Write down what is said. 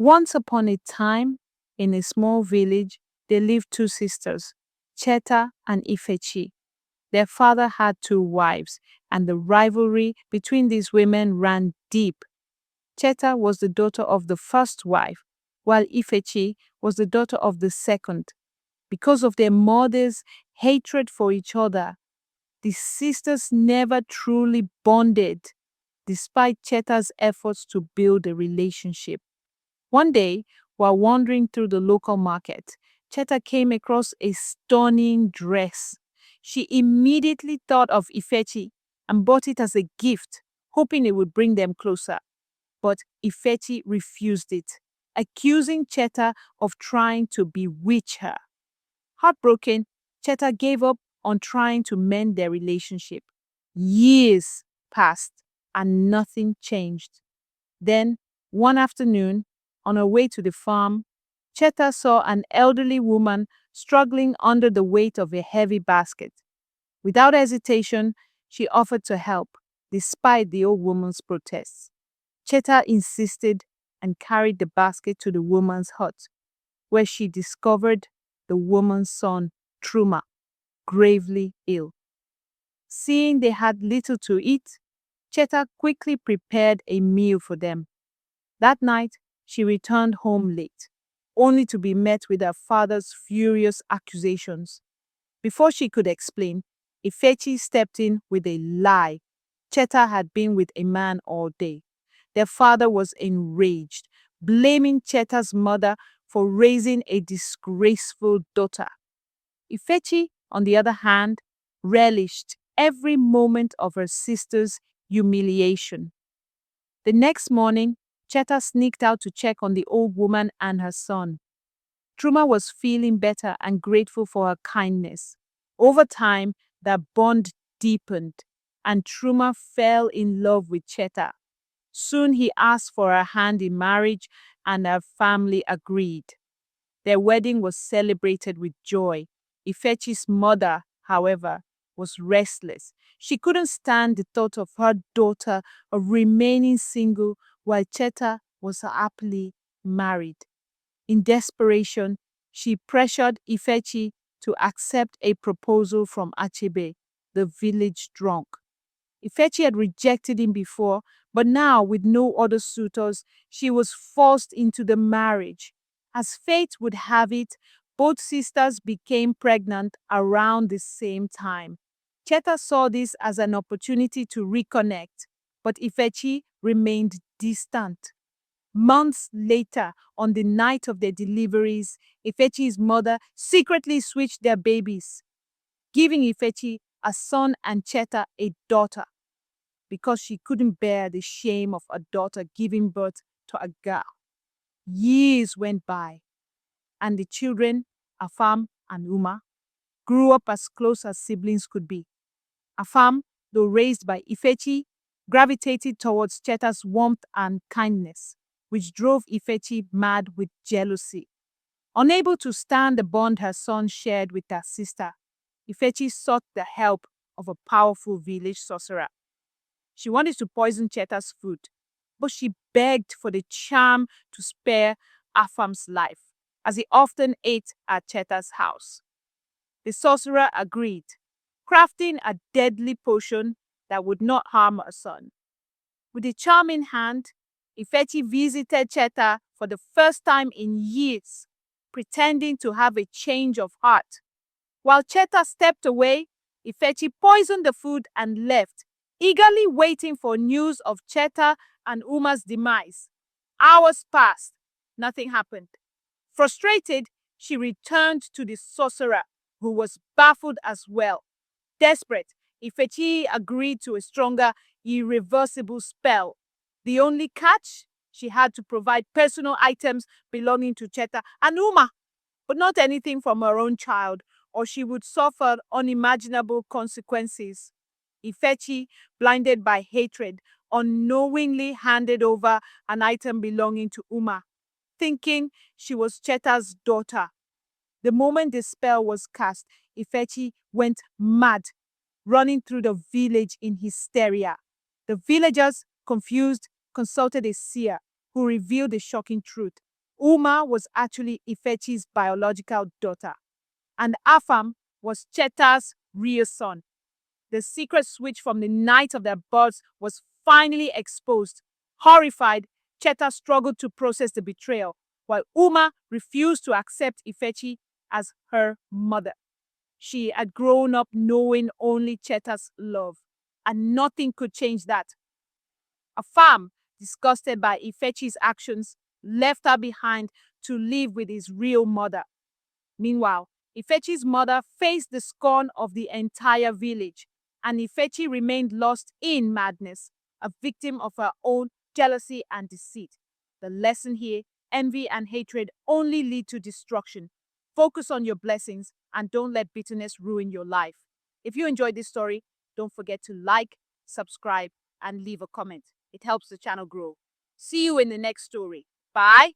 Once upon a time, in a small village, there lived two sisters, Chetta and Ifechi. Their father had two wives, and the rivalry between these women ran deep. Chetta was the daughter of the first wife, while Ifechi was the daughter of the second. Because of their mothers' hatred for each other, the sisters never truly bonded, despite Chetta's efforts to build a relationship. One day, while wandering through the local market, Chetta came across a stunning dress. She immediately thought of Ifechi and bought it as a gift, hoping it would bring them closer. But Ifechi refused it, accusing Chetta of trying to bewitch her. Heartbroken, Chetta gave up on trying to mend their relationship. Years passed and nothing changed. Then, one afternoon, on her way to the farm, Chetta saw an elderly woman struggling under the weight of a heavy basket. Without hesitation, she offered to help, despite the old woman's protests. Chetta insisted and carried the basket to the woman's hut, where she discovered the woman's son, Truma, gravely ill. Seeing they had little to eat, Chetta quickly prepared a meal for them. That night, she returned home late, only to be met with her father's furious accusations. Before she could explain, Ifechi stepped in with a lie. Chetta had been with a man all day. Their father was enraged, blaming Chetta's mother for raising a disgraceful daughter. Ifechi, on the other hand, relished every moment of her sister's humiliation. The next morning, Chetta sneaked out to check on the old woman and her son. Truma was feeling better and grateful for her kindness. Over time, their bond deepened, and Truma fell in love with Chetta. Soon he asked for her hand in marriage, and her family agreed. Their wedding was celebrated with joy. Ifechi's mother, however, was restless. She couldn't stand the thought of her daughter of remaining single while Chetta was happily married. In desperation, she pressured Ifechi to accept a proposal from Achebe, the village drunk. Ifechi had rejected him before, but now, with no other suitors, she was forced into the marriage. As fate would have it, both sisters became pregnant around the same time. Chetta saw this as an opportunity to reconnect, but Ifechi remained distant. Months later, on the night of their deliveries, Ifechi's mother secretly switched their babies, giving Ifechi a son and Chetta a daughter, because she couldn't bear the shame of a daughter giving birth to a girl. Years went by, and the children, Afam and Uma, grew up as close as siblings could be. Afam, though raised by Ifechi, gravitated towards Chetta's warmth and kindness, which drove Ifechi mad with jealousy. Unable to stand the bond her son shared with her sister, Ifechi sought the help of a powerful village sorcerer. She wanted to poison Chetta's food, but she begged for the charm to spare Afam's life, as he often ate at Chetta's house. The sorcerer agreed, crafting a deadly potion that would not harm her son. With a charm in hand, Ifechi visited Chetta for the first time in years, pretending to have a change of heart. While Chetta stepped away, Ifechi poisoned the food and left, eagerly waiting for news of Chetta and Uma's demise. Hours passed. Nothing happened. Frustrated, she returned to the sorcerer, who was baffled as well. Desperate, Ifechi agreed to a stronger, irreversible spell. The only catch? She had to provide personal items belonging to Chetta and Uma, but not anything from her own child, or she would suffer unimaginable consequences. Ifechi, blinded by hatred, unknowingly handed over an item belonging to Uma, thinking she was Chetta's daughter. The moment the spell was cast, Ifechi went mad, running through the village in hysteria. The villagers, confused, consulted a seer, who revealed the shocking truth. Uma was actually Ifechi's biological daughter, and Afam was Chetta's real son. The secret switch from the night of their births was finally exposed. Horrified, Chetta struggled to process the betrayal, while Uma refused to accept Ifechi as her mother. She had grown up knowing only Chetta's love, and nothing could change that. Afam, disgusted by Ifechi's actions, left her behind to live with his real mother. Meanwhile, Ifechi's mother faced the scorn of the entire village, and Ifechi remained lost in madness, a victim of her own jealousy and deceit. The lesson here: envy and hatred only lead to destruction. Focus on your blessings and don't let bitterness ruin your life. If you enjoyed this story, don't forget to like, subscribe, and leave a comment. It helps the channel grow. See you in the next story. Bye.